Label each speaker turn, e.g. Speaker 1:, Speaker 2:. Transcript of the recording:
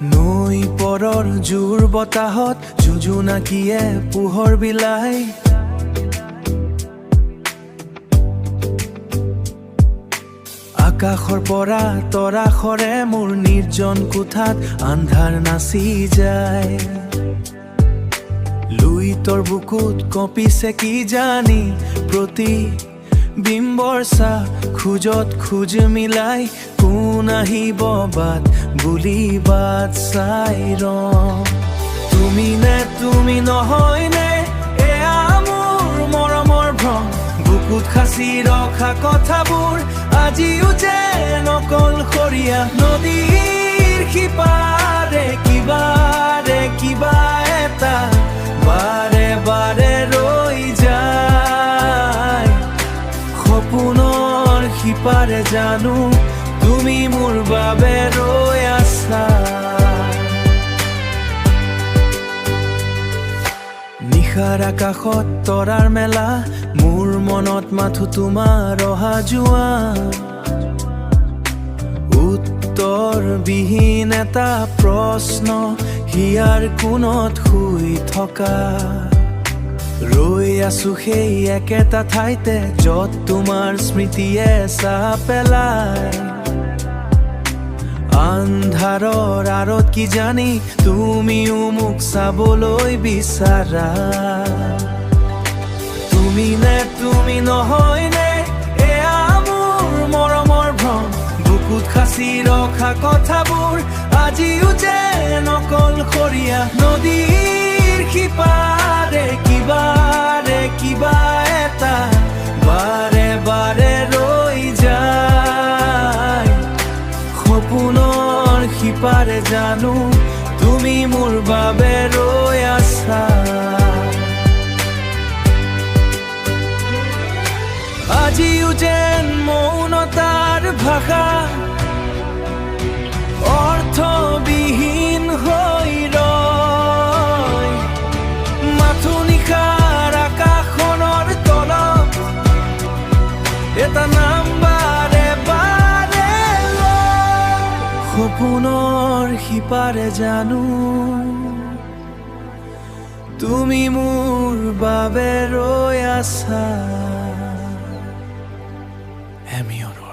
Speaker 1: নৈ পৰৰ জোৰ বতাহত জোজোনাকীয়ে পোহৰ বিলাই আকাশৰ পৰা তৰাখৰে মোৰ নিৰ্জন কোঠাত আন্ধাৰ নাচি যায় লুইতৰ বুকুত কঁপিছে কি জানি প্ৰতি বিম্বৰ চাহ খোজত খোজ মিলাই কোন আহিব বাট বুলি বাট চাই তুমি নে তুমি নহয় নে এয়া মোৰ মৰমৰ ভ্ৰম বুকুত খাচি ৰখা কথাবোৰ আজিও যেন অকলশৰীয়া নদীৰ সিপাৰে কিবা এটা বাৰে বাৰে ৰৈ যায় সপোনৰ সিপাৰে জানো তুমি মোৰ বাবে ৰৈ আছা নিশাৰ আকাশত তৰাৰ মেলা মোৰ মনত মাথো তোমাৰ অহা যোৱা উত্তৰ বিহীন এটা প্ৰশ্ন হিয়াৰ কোণত শুই থকা ৰৈ আছো সেই একেটা ঠাইতে য'ত তোমাৰ স্মৃতিয়ে চাহ পেলায় আন্ধাৰৰ আৰত কি জানি তুমিও মোক চাবলৈ বিচাৰা তুমি নে তুমি নহয় নে এয়া মোৰ মৰমৰ ভ্ৰম বুকুত খাচি ৰখা কথাবোৰ আজিও যেন অকলশৰীয়া নদীৰ সিপাৰে কিবা এটা বাৰে বাৰে ৰৈ যায় সপোনৰ সিপাৰে জানো তুমি মোৰ বাবে ৰৈ আছা আজিও যেন মৌনতাৰ ভাষা অৰ্থবিহীন হৈ ৰয় মাথো নিশাৰ আকাশখনৰ তলত এটা নাম বাৰে বাৰে সপোনৰ সিপাৰে জানো তুমি মোৰ বাবে ৰৈ আছা হেমিয়ৰ